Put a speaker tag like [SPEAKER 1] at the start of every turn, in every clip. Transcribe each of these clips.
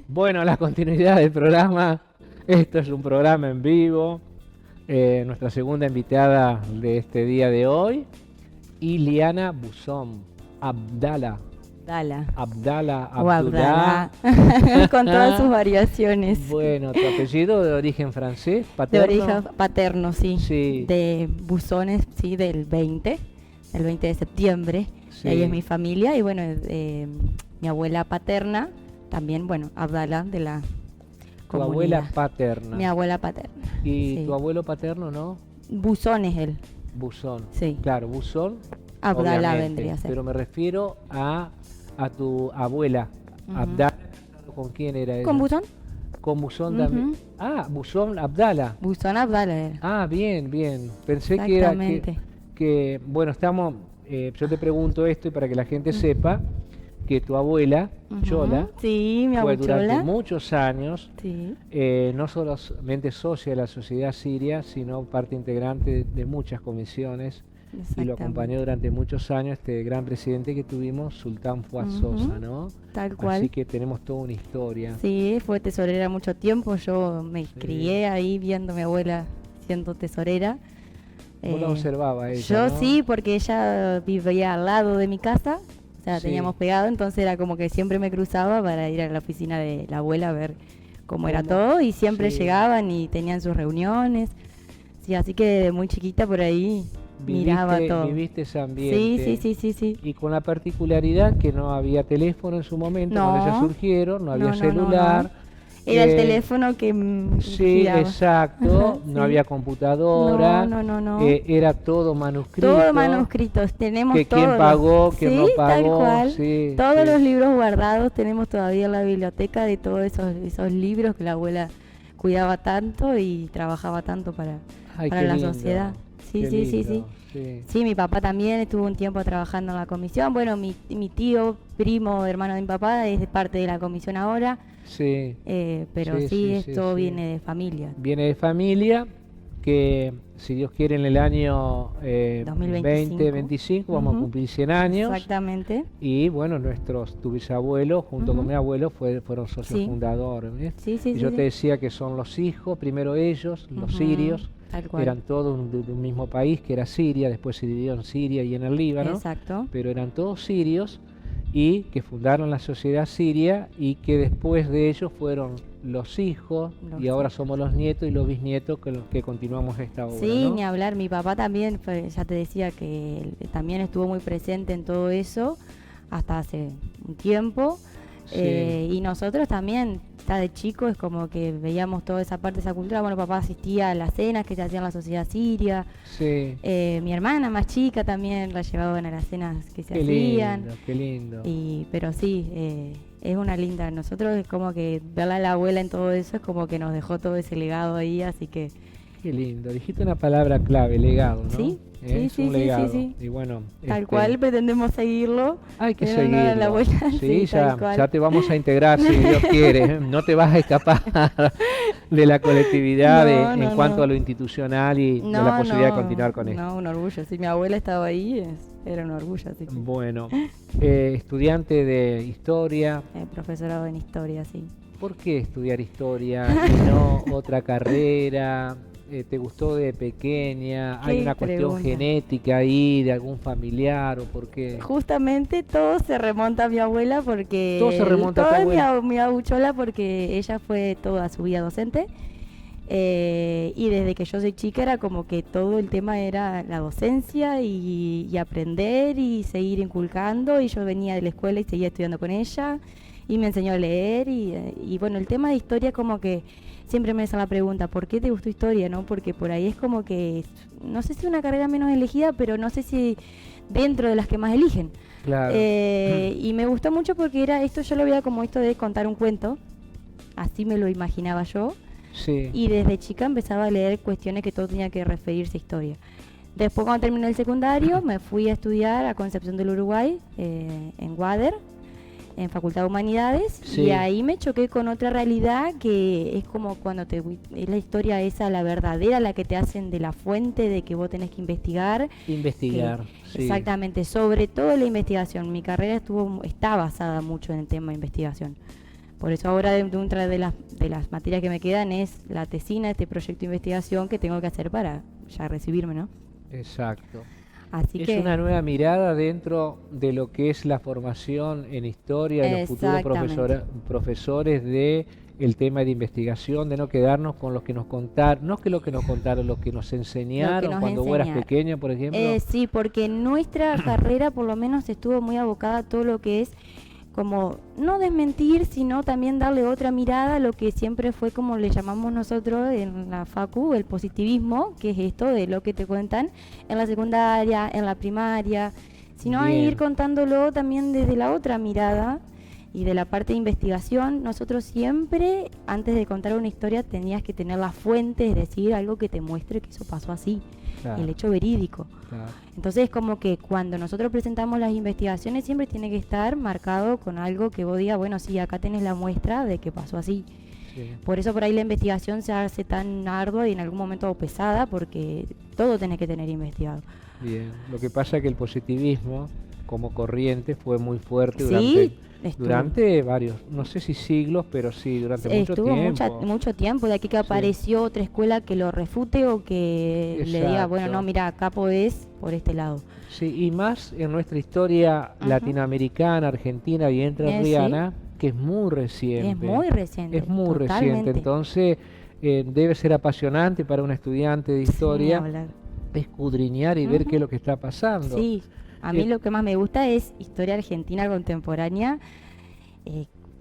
[SPEAKER 1] Bueno, la continuidad del programa. Esto es un programa en vivo. Nuestra segunda invitada de este día de hoy, Iliana Buzón. Abdala.
[SPEAKER 2] Dala
[SPEAKER 1] Abdala,
[SPEAKER 2] o
[SPEAKER 1] Abdullah.
[SPEAKER 2] Abdalá, con todas sus variaciones.
[SPEAKER 1] Bueno, tu apellido de origen francés,
[SPEAKER 2] De
[SPEAKER 1] paterno.
[SPEAKER 2] origen paterno, sí.
[SPEAKER 1] Sí,
[SPEAKER 2] De Buzones, sí, del 20 de septiembre.
[SPEAKER 1] sí.
[SPEAKER 2] Ahí es mi familia. Y bueno, mi abuela paterna, también, bueno, Abdala de la
[SPEAKER 1] Tu
[SPEAKER 2] comunidad.
[SPEAKER 1] abuela paterna.
[SPEAKER 2] Mi abuela paterna.
[SPEAKER 1] Y
[SPEAKER 2] Sí.
[SPEAKER 1] tu abuelo paterno, ¿no?
[SPEAKER 2] Buzón es él,
[SPEAKER 1] Buzón.
[SPEAKER 2] sí.
[SPEAKER 1] Claro, Buzón.
[SPEAKER 2] Abdala
[SPEAKER 1] Obviamente,
[SPEAKER 2] vendría a ser.
[SPEAKER 1] pero me refiero a tu abuela.
[SPEAKER 2] Ujú.
[SPEAKER 1] Abdala, ¿con quién era ella?
[SPEAKER 2] ¿Con Buzón?
[SPEAKER 1] Con Buzón
[SPEAKER 2] Ujú.
[SPEAKER 1] también. Ah, Buzón Abdala.
[SPEAKER 2] Buzón Abdala era.
[SPEAKER 1] Ah, bien, bien. Pensé que era
[SPEAKER 2] Exactamente.
[SPEAKER 1] bueno, yo te pregunto esto y para que la gente sepa que tu abuela,
[SPEAKER 2] Ujú.
[SPEAKER 1] Chola,
[SPEAKER 2] Sí, mi
[SPEAKER 1] fue durante
[SPEAKER 2] abuela.
[SPEAKER 1] muchos años
[SPEAKER 2] Sí.
[SPEAKER 1] no solamente socia de la sociedad siria, sino parte integrante de muchas comisiones y lo
[SPEAKER 2] Exactamente.
[SPEAKER 1] acompañó durante muchos años este gran presidente que tuvimos, Sultán Fuad
[SPEAKER 2] Ujú.
[SPEAKER 1] Sosa, ¿no?
[SPEAKER 2] Tal cual.
[SPEAKER 1] Así que tenemos toda una historia.
[SPEAKER 2] Sí, fue tesorera mucho tiempo. Yo me
[SPEAKER 1] Sí.
[SPEAKER 2] crié ahí viendo a mi abuela siendo tesorera.
[SPEAKER 1] Vos la observaba ella,
[SPEAKER 2] Yo
[SPEAKER 1] ¿no?
[SPEAKER 2] sí, porque ella vivía al lado de mi casa. O sea,
[SPEAKER 1] Sí.
[SPEAKER 2] teníamos pegado, entonces era como que siempre me cruzaba para ir a la oficina de la abuela a ver cómo era
[SPEAKER 1] ¿Cómo?
[SPEAKER 2] todo. Y siempre
[SPEAKER 1] Sí.
[SPEAKER 2] llegaban y tenían sus reuniones. Sí, así que de muy chiquita por ahí miraba todo.
[SPEAKER 1] Viviste ese
[SPEAKER 2] Sí,
[SPEAKER 1] ambiente.
[SPEAKER 2] sí, sí, sí, sí.
[SPEAKER 1] Y con la particularidad que no había teléfono en su momento,
[SPEAKER 2] No.
[SPEAKER 1] cuando ellas surgieron, no había
[SPEAKER 2] No, no, no, no.
[SPEAKER 1] celular.
[SPEAKER 2] Era el
[SPEAKER 1] que-
[SPEAKER 2] teléfono que
[SPEAKER 1] Sí,
[SPEAKER 2] giraba.
[SPEAKER 1] exacto,
[SPEAKER 2] Sí.
[SPEAKER 1] no había computadora,
[SPEAKER 2] No, no, no, no.
[SPEAKER 1] era todo manuscrito.
[SPEAKER 2] Todo manuscritos, tenemos
[SPEAKER 1] Que
[SPEAKER 2] todos
[SPEAKER 1] quién pagó, quién
[SPEAKER 2] sí,
[SPEAKER 1] no
[SPEAKER 2] tal
[SPEAKER 1] pagó,
[SPEAKER 2] cual.
[SPEAKER 1] sí,
[SPEAKER 2] Todos
[SPEAKER 1] sí.
[SPEAKER 2] los libros guardados tenemos todavía en la biblioteca de todos esos libros que la abuela cuidaba tanto y trabajaba tanto para
[SPEAKER 1] Ay,
[SPEAKER 2] la
[SPEAKER 1] qué lindo,
[SPEAKER 2] sociedad. Sí,
[SPEAKER 1] qué
[SPEAKER 2] sí, sí, sí.
[SPEAKER 1] lindo, sí.
[SPEAKER 2] Sí, mi papá también estuvo un tiempo trabajando en la comisión. Bueno, mi tío, primo, hermano de mi papá, es de parte de la comisión ahora,
[SPEAKER 1] Sí,
[SPEAKER 2] pero
[SPEAKER 1] Sí,
[SPEAKER 2] sí,
[SPEAKER 1] sí,
[SPEAKER 2] esto
[SPEAKER 1] sí.
[SPEAKER 2] viene de familia.
[SPEAKER 1] Viene de familia que, si Dios quiere, en el año
[SPEAKER 2] 2025.
[SPEAKER 1] 2025 vamos a
[SPEAKER 2] Ujú.
[SPEAKER 1] cumplir 100 años.
[SPEAKER 2] Exactamente.
[SPEAKER 1] Y bueno, tu bisabuelo junto con
[SPEAKER 2] Ujú.
[SPEAKER 1] mi abuelo fueron socios
[SPEAKER 2] Sí.
[SPEAKER 1] fundadores. ¿Ves?
[SPEAKER 2] Sí, sí,
[SPEAKER 1] Y
[SPEAKER 2] sí.
[SPEAKER 1] yo
[SPEAKER 2] sí.
[SPEAKER 1] te decía que son los hijos, primero ellos, los
[SPEAKER 2] Ujú,
[SPEAKER 1] sirios,
[SPEAKER 2] tal cual.
[SPEAKER 1] eran todos de un mismo país que era Siria, después se dividió en Siria y en el Líbano,
[SPEAKER 2] Exacto.
[SPEAKER 1] pero eran todos sirios y que fundaron la sociedad siria y que después de ellos fueron los hijos
[SPEAKER 2] Los
[SPEAKER 1] y ahora
[SPEAKER 2] hijos.
[SPEAKER 1] somos los nietos y los bisnietos con los que continuamos esta obra.
[SPEAKER 2] Sí,
[SPEAKER 1] ¿no?
[SPEAKER 2] ni hablar. Mi papá también, ya te decía que él también estuvo muy presente en todo eso hasta hace un tiempo.
[SPEAKER 1] Sí.
[SPEAKER 2] Y nosotros también, ya de chicos, es como que veíamos toda esa parte de esa cultura. Bueno, papá asistía a las cenas que se hacían en la sociedad siria.
[SPEAKER 1] Sí,
[SPEAKER 2] Mi hermana más chica también la llevaban a las cenas que se
[SPEAKER 1] qué
[SPEAKER 2] hacían.
[SPEAKER 1] lindo, qué lindo.
[SPEAKER 2] Pero sí, es una linda. Nosotros es como que verla a la abuela en todo eso es como que nos dejó todo ese legado ahí, así que
[SPEAKER 1] Qué lindo, dijiste una palabra clave, legado, ¿no?
[SPEAKER 2] Sí, sí,
[SPEAKER 1] Es
[SPEAKER 2] sí,
[SPEAKER 1] un
[SPEAKER 2] sí,
[SPEAKER 1] legado.
[SPEAKER 2] sí.
[SPEAKER 1] Y bueno,
[SPEAKER 2] tal cual pretendemos seguirlo.
[SPEAKER 1] hay que
[SPEAKER 2] en honor a
[SPEAKER 1] seguirlo.
[SPEAKER 2] la abuela,
[SPEAKER 1] Sí,
[SPEAKER 2] sí, tal
[SPEAKER 1] ya,
[SPEAKER 2] cual.
[SPEAKER 1] ya te vamos a integrar si Dios quiere. ¿Eh? No te vas a escapar de la colectividad
[SPEAKER 2] No,
[SPEAKER 1] en
[SPEAKER 2] no,
[SPEAKER 1] cuanto
[SPEAKER 2] no.
[SPEAKER 1] a lo institucional y de la posibilidad de continuar con esto.
[SPEAKER 2] No, un orgullo. Si mi abuela estaba ahí, era un orgullo. Así que,
[SPEAKER 1] Bueno, estudiante de historia,
[SPEAKER 2] profesorado en historia, sí.
[SPEAKER 1] ¿por qué estudiar historia y no otra carrera? ¿Te gustó de pequeña? ¿Hay
[SPEAKER 2] Qué
[SPEAKER 1] una cuestión
[SPEAKER 2] pregunta.
[SPEAKER 1] genética ahí de algún familiar o por qué?
[SPEAKER 2] Justamente todo se remonta a mi abuela porque...
[SPEAKER 1] Todo se remonta a tu
[SPEAKER 2] todo es
[SPEAKER 1] abuela.
[SPEAKER 2] mi abuchola porque ella fue toda su vida docente. Y desde que yo soy chica era como que todo el tema era la docencia y aprender y seguir inculcando. Y yo venía de la escuela y seguía estudiando con ella y me enseñó a leer. Y bueno, el tema de historia como que siempre me hacen la pregunta, ¿por qué te gustó historia? ¿No? Porque por ahí es como que, no sé si es una carrera menos elegida, pero no sé si dentro de las que más eligen.
[SPEAKER 1] Claro.
[SPEAKER 2] Y me gustó mucho porque era esto, yo lo veía como esto de contar un cuento, así me lo imaginaba yo.
[SPEAKER 1] Sí.
[SPEAKER 2] Y desde chica empezaba a leer cuestiones que todo tenía que referirse a historia. Después, cuando terminé el secundario, me fui a estudiar a Concepción del Uruguay, en Wader, en Facultad de Humanidades.
[SPEAKER 1] Sí.
[SPEAKER 2] Y ahí me choqué con otra realidad que es como cuando es la historia esa, la verdadera, la que te hacen de la fuente, de que vos tenés que investigar.
[SPEAKER 1] Investigar. Sí.
[SPEAKER 2] Exactamente, sobre todo la investigación. Mi carrera está basada mucho en el tema de investigación. Por eso ahora otra de las materias que me quedan es la tesina, este proyecto de investigación que tengo que hacer para ya recibirme, ¿no?
[SPEAKER 1] Exacto.
[SPEAKER 2] Así
[SPEAKER 1] Es
[SPEAKER 2] que
[SPEAKER 1] una nueva mirada dentro de lo que es la formación en historia de los futuros profesores de el tema de investigación, de no quedarnos con lo que nos contaron, no que lo que nos contaron, lo que nos enseñaron cuando vos eras pequeña, por ejemplo.
[SPEAKER 2] Sí, porque nuestra carrera por lo menos estuvo muy abocada a todo lo que es como no desmentir, sino también darle otra mirada a lo que siempre fue, como le llamamos nosotros en la facu, el positivismo, que es esto de lo que te cuentan en la secundaria, en la primaria, sino a ir contándolo también desde la otra mirada y de la parte de investigación. Nosotros siempre, antes de contar una historia, tenías que tener la fuente, es decir, algo que te muestre que eso pasó así, el hecho verídico. Entonces, como que cuando nosotros presentamos las investigaciones, siempre tiene que estar marcado con algo que vos digas, bueno, sí, acá tenés la muestra de que pasó así. Por eso por ahí la investigación se hace tan ardua y en algún momento pesada, porque todo tenés que tener investigado.
[SPEAKER 1] Bien, lo que pasa es que el positivismo como corriente fue muy fuerte durante varios, no sé si siglos, pero sí, durante mucho tiempo.
[SPEAKER 2] Mucho tiempo, de aquí que apareció otra escuela que lo refute o que le diga, bueno, no, mira, acá podés por este lado.
[SPEAKER 1] Sí, y más en nuestra historia latinoamericana, argentina y entrerriana, que es muy reciente.
[SPEAKER 2] Es muy reciente.
[SPEAKER 1] Es muy reciente, entonces debe ser apasionante para un estudiante de historia escudriñar y ver qué es lo que está pasando.
[SPEAKER 2] Sí. A mí lo que más me gusta es historia argentina contemporánea.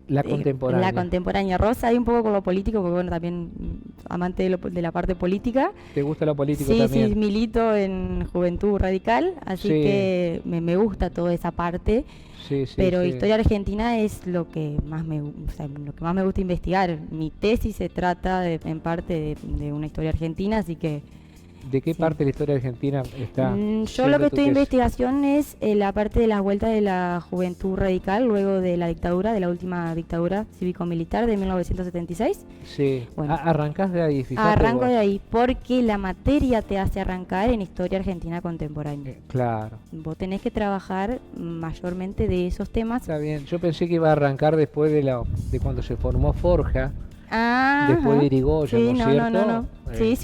[SPEAKER 1] La
[SPEAKER 2] contemporánea. Rosa, y un poco con lo político, porque bueno, también amante de la parte política.
[SPEAKER 1] ¿Te gusta lo político
[SPEAKER 2] también? Sí, milito en Juventud Radical, así que me gusta toda esa parte. Pero historia argentina es lo que más lo que más me gusta investigar. Mi tesis se trata en parte de una historia argentina, así que...
[SPEAKER 1] ¿De qué parte de la historia argentina está?
[SPEAKER 2] Yo lo que estoy en investigación es la parte de las vueltas de la Juventud Radical luego de la dictadura, de la última dictadura cívico-militar de 1976.
[SPEAKER 1] Sí, bueno, arrancás de ahí, fíjate.
[SPEAKER 2] Arranco de ahí, porque la materia te hace arrancar en historia argentina contemporánea.
[SPEAKER 1] Claro.
[SPEAKER 2] Vos tenés que trabajar mayormente de esos temas.
[SPEAKER 1] Está bien, yo pensé que iba a arrancar después de cuando se formó Forja. Después de Irigoyen, ¿no es cierto?
[SPEAKER 2] No. Sí,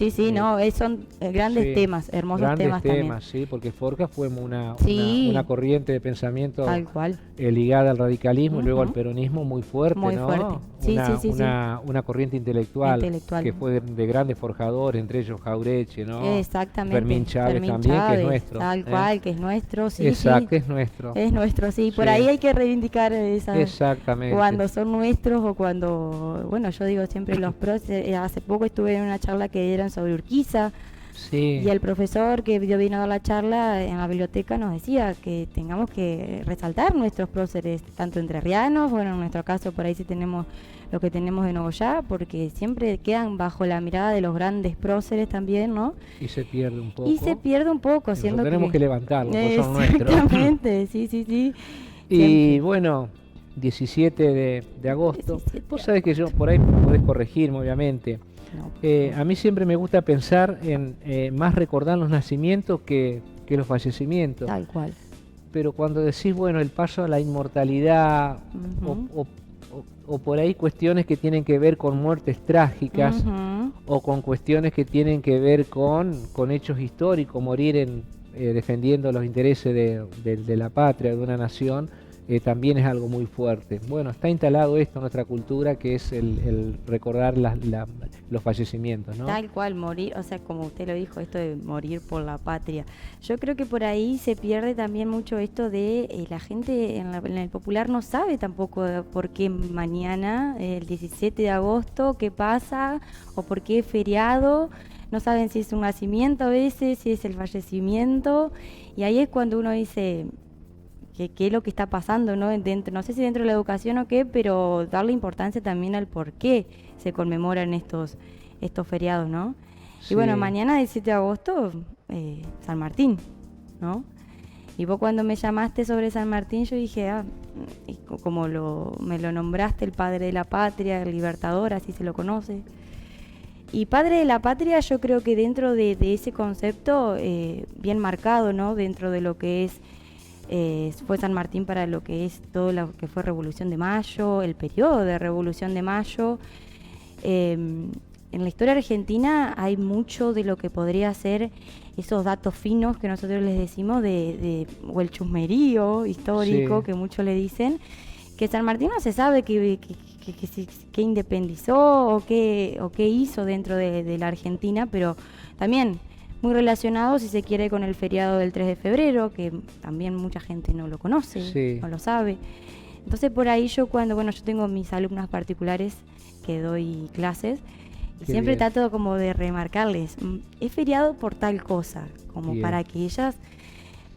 [SPEAKER 2] son grandes temas, hermosos
[SPEAKER 1] grandes
[SPEAKER 2] temas también.
[SPEAKER 1] Sí, porque Forja fue una corriente de pensamiento
[SPEAKER 2] tal cual,
[SPEAKER 1] ligada al radicalismo y luego al peronismo muy fuerte, ¿no? Una corriente intelectual que fue de grandes forjadores, entre ellos Jauretche, ¿no?
[SPEAKER 2] Exactamente.
[SPEAKER 1] Fermín Chávez también, que es nuestro.
[SPEAKER 2] Tal cual, que es nuestro,
[SPEAKER 1] Exacto, es nuestro.
[SPEAKER 2] Es nuestro, sí. Por ahí hay que reivindicar esas...
[SPEAKER 1] Exactamente.
[SPEAKER 2] Cuando son nuestros o cuando... Bueno, yo digo siempre los pros. Hace poco estuve en una charla que eran sobre Urquiza. Y el profesor que vino a dar la charla en la biblioteca nos decía que tengamos que resaltar nuestros próceres, tanto entrerrianos, bueno, en nuestro caso por ahí sí tenemos lo que tenemos de Nogoyá, porque siempre quedan bajo la mirada de los grandes próceres también, ¿no?
[SPEAKER 1] Y se pierde un poco.
[SPEAKER 2] Siendo
[SPEAKER 1] tenemos que levantarlo, porque son nuestros.
[SPEAKER 2] Exactamente, sí.
[SPEAKER 1] Y bueno, 17 de agosto, vos sabés que yo, por ahí podés corregirme obviamente, a mí siempre me gusta pensar en más recordar los nacimientos que los fallecimientos.
[SPEAKER 2] Tal cual.
[SPEAKER 1] Pero cuando decís, bueno, el paso a la inmortalidad o por ahí cuestiones que tienen que ver con muertes trágicas o con cuestiones que tienen que ver con hechos históricos, morir defendiendo los intereses de la patria, de una nación, también es algo muy fuerte. Bueno, está instalado esto en nuestra cultura, que es el recordar los fallecimientos, ¿no?
[SPEAKER 2] Tal cual, morir, o sea, como usted lo dijo, esto de morir por la patria. Yo creo que por ahí se pierde también mucho esto de la gente en el popular no sabe tampoco por qué mañana, el 17 de agosto, qué pasa o por qué es feriado. No saben si es un nacimiento a veces, si es el fallecimiento, y ahí es cuando uno dice... qué es lo que está pasando, ¿no? No sé si dentro de la educación o qué, pero darle importancia también al por qué se conmemoran estos feriados, ¿no? Sí. Y bueno, mañana 17 de agosto, San Martín, ¿no? Y vos cuando me llamaste sobre San Martín, yo dije, como me lo nombraste, el padre de la patria, el libertador, así se lo conoce. Y padre de la patria, yo creo que dentro de ese concepto bien marcado, ¿no? Dentro de lo que es Fue San Martín para lo que es todo lo que fue Revolución de Mayo, el periodo de Revolución de Mayo. En la historia argentina hay mucho de lo que podría ser esos datos finos que nosotros les decimos o el chusmerío histórico,
[SPEAKER 1] Sí.
[SPEAKER 2] que muchos le dicen, que San Martín no se sabe qué independizó o qué hizo dentro de la Argentina, pero también muy relacionado, si se quiere, con el feriado del 3 de febrero, que también mucha gente no lo conoce,
[SPEAKER 1] Sí.
[SPEAKER 2] no lo sabe. Entonces por ahí yo yo tengo mis alumnas particulares que doy clases, y
[SPEAKER 1] Qué
[SPEAKER 2] siempre
[SPEAKER 1] bien.
[SPEAKER 2] trato como de remarcarles, es feriado por tal cosa, como
[SPEAKER 1] Bien.
[SPEAKER 2] para que ellas,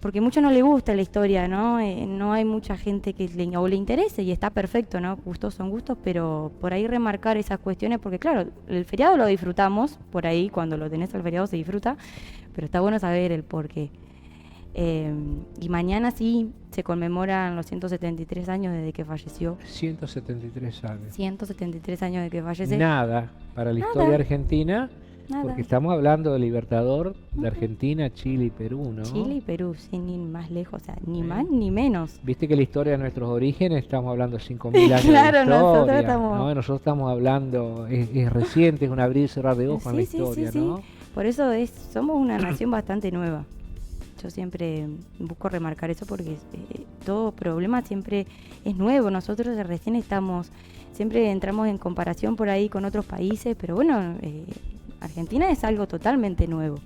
[SPEAKER 2] porque a muchos no les gusta la historia, ¿no? No hay mucha gente que le interese, y está perfecto, ¿no? Gustos son gustos, pero por ahí remarcar esas cuestiones, porque claro, el feriado lo disfrutamos, por ahí cuando lo tenés al feriado se disfruta, pero está bueno saber el porqué. Y mañana sí se conmemoran los 173 años desde que falleció.
[SPEAKER 1] 173 años.
[SPEAKER 2] 173 años de que fallece.
[SPEAKER 1] Nada para la
[SPEAKER 2] Nada.
[SPEAKER 1] historia argentina,
[SPEAKER 2] Nada.
[SPEAKER 1] porque estamos hablando del Libertador de Argentina, Chile y Perú, ¿no?
[SPEAKER 2] Chile y Perú, sin ir más lejos, o sea, ni
[SPEAKER 1] Sí.
[SPEAKER 2] más ni menos.
[SPEAKER 1] Viste que la historia de nuestros orígenes, estamos hablando de 5.000 años
[SPEAKER 2] Claro,
[SPEAKER 1] de
[SPEAKER 2] nosotros
[SPEAKER 1] historia,
[SPEAKER 2] estamos-
[SPEAKER 1] ¿no? Nosotros estamos hablando, es reciente, es un abrir y cerrar de ojos en la
[SPEAKER 2] Sí, sí,
[SPEAKER 1] historia,
[SPEAKER 2] sí,
[SPEAKER 1] ¿no?
[SPEAKER 2] sí. Por eso somos una nación bastante nueva. Yo siempre busco remarcar eso porque todo problema siempre es nuevo. Nosotros recién siempre entramos en comparación por ahí con otros países, pero bueno, Argentina es algo totalmente nuevo,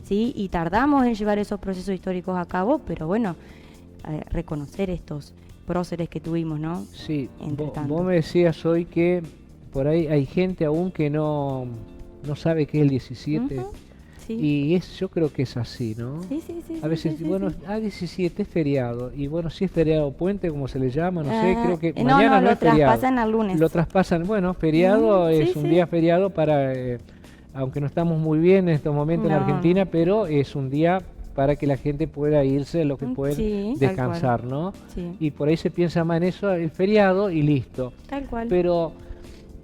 [SPEAKER 2] ¿sí? Y tardamos en llevar esos procesos históricos a cabo, pero bueno, reconocer estos próceres que tuvimos, ¿no?
[SPEAKER 1] Sí,
[SPEAKER 2] Entre tanto.
[SPEAKER 1] vos me decías hoy que por ahí hay gente aún que no sabe qué es el 17,
[SPEAKER 2] Ujú, sí.
[SPEAKER 1] y yo creo que es así, ¿no?
[SPEAKER 2] Sí, sí, sí.
[SPEAKER 1] A veces,
[SPEAKER 2] sí, sí,
[SPEAKER 1] bueno,
[SPEAKER 2] sí.
[SPEAKER 1] 17 es feriado, y bueno, si es feriado puente, como se le llama, no sé, creo que
[SPEAKER 2] no,
[SPEAKER 1] mañana no,
[SPEAKER 2] lo
[SPEAKER 1] es feriado.
[SPEAKER 2] traspasan al lunes.
[SPEAKER 1] Lo traspasan, bueno, feriado es
[SPEAKER 2] Sí,
[SPEAKER 1] un
[SPEAKER 2] sí.
[SPEAKER 1] día feriado para, aunque no estamos muy bien en estos momentos en
[SPEAKER 2] No,
[SPEAKER 1] Argentina, pero es un día para que la gente pueda irse, lo que puede
[SPEAKER 2] Sí, tal
[SPEAKER 1] descansar, ¿no?
[SPEAKER 2] Sí,
[SPEAKER 1] Y por ahí se piensa más en eso, el feriado y listo.
[SPEAKER 2] tal cual.
[SPEAKER 1] Pero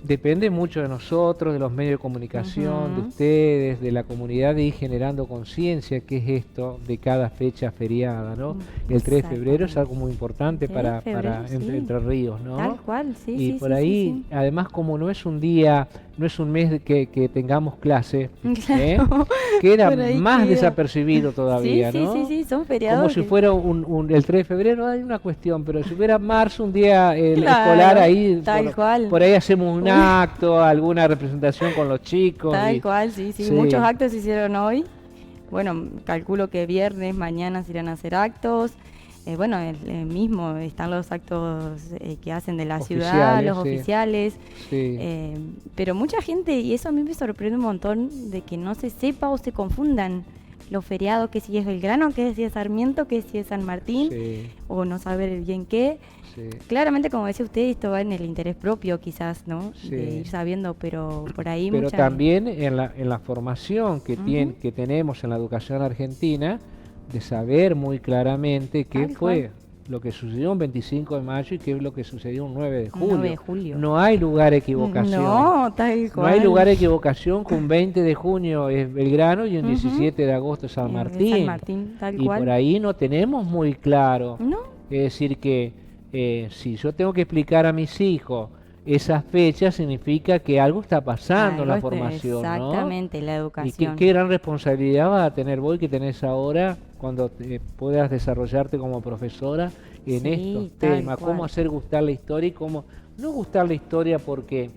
[SPEAKER 1] depende mucho de nosotros, de los medios de comunicación, de
[SPEAKER 2] Ujú.
[SPEAKER 1] ustedes, de la comunidad, de ir generando conciencia qué es esto de cada fecha feriada, ¿no? El 3 de febrero es algo muy importante
[SPEAKER 2] 3 de
[SPEAKER 1] para
[SPEAKER 2] febrero, sí.
[SPEAKER 1] Entre Ríos, ¿no?
[SPEAKER 2] Tal cual, sí,
[SPEAKER 1] Y
[SPEAKER 2] sí,
[SPEAKER 1] por
[SPEAKER 2] sí,
[SPEAKER 1] ahí,
[SPEAKER 2] sí,
[SPEAKER 1] además, como no es un día, no es un mes que tengamos clase,
[SPEAKER 2] Claro.
[SPEAKER 1] queda
[SPEAKER 2] Por ahí
[SPEAKER 1] más
[SPEAKER 2] queda.
[SPEAKER 1] desapercibido todavía,
[SPEAKER 2] Sí,
[SPEAKER 1] ¿no?
[SPEAKER 2] sí, sí, sí, son feriados.
[SPEAKER 1] Como si
[SPEAKER 2] que-
[SPEAKER 1] fuera el 3 de febrero, hay una cuestión, pero si fuera marzo, un día
[SPEAKER 2] Claro,
[SPEAKER 1] escolar, ahí
[SPEAKER 2] tal cual.
[SPEAKER 1] por ahí hacemos un acto, alguna representación con los chicos.
[SPEAKER 2] Tal
[SPEAKER 1] y-
[SPEAKER 2] cual, sí, sí,
[SPEAKER 1] sí.
[SPEAKER 2] Muchos actos se hicieron hoy. Bueno, calculo que viernes, mañana se irán a hacer actos. Bueno, el mismo están los actos que hacen de la ciudad,
[SPEAKER 1] Oficiales,
[SPEAKER 2] los
[SPEAKER 1] sí.
[SPEAKER 2] oficiales.
[SPEAKER 1] Sí.
[SPEAKER 2] Pero mucha gente, y eso a mí me sorprende un montón, de que no se sepa o se confundan los feriados, que si es Belgrano, que si es Sarmiento, que si es San Martín,
[SPEAKER 1] Sí,
[SPEAKER 2] o no saber bien qué.
[SPEAKER 1] sí.
[SPEAKER 2] Claramente, como decía usted, esto va en el interés propio quizás, ¿no?
[SPEAKER 1] Sí.
[SPEAKER 2] De ir sabiendo, pero por ahí
[SPEAKER 1] Pero
[SPEAKER 2] mucha...
[SPEAKER 1] también en la formación que,
[SPEAKER 2] Ujú.
[SPEAKER 1] que tenemos en la educación argentina, de saber muy claramente qué
[SPEAKER 2] Tal
[SPEAKER 1] fue
[SPEAKER 2] cual.
[SPEAKER 1] lo que sucedió un 25 de mayo y qué es lo que sucedió un 9 de
[SPEAKER 2] Un
[SPEAKER 1] julio.
[SPEAKER 2] 9 de julio.
[SPEAKER 1] No hay lugar a equivocación.
[SPEAKER 2] No, tal
[SPEAKER 1] No
[SPEAKER 2] cual.
[SPEAKER 1] hay lugar a equivocación que un 20 de junio es Belgrano y un
[SPEAKER 2] Ujú.
[SPEAKER 1] 17 de agosto es San
[SPEAKER 2] De
[SPEAKER 1] Martín.
[SPEAKER 2] San Martín, tal
[SPEAKER 1] Y
[SPEAKER 2] cual.
[SPEAKER 1] por ahí no tenemos muy claro.
[SPEAKER 2] No,
[SPEAKER 1] Es decir, que si yo tengo que explicar a mis hijos esas fechas, significa que algo está pasando en la
[SPEAKER 2] algo está-
[SPEAKER 1] formación, ¿no?
[SPEAKER 2] Exactamente, la
[SPEAKER 1] Y
[SPEAKER 2] educación.
[SPEAKER 1] qué gran responsabilidad vas a tener vos y que tenés ahora cuando puedas desarrollarte como profesora en
[SPEAKER 2] Sí,
[SPEAKER 1] estos
[SPEAKER 2] tal
[SPEAKER 1] temas,
[SPEAKER 2] cual.
[SPEAKER 1] cómo hacer gustar la historia y cómo no gustar la historia porque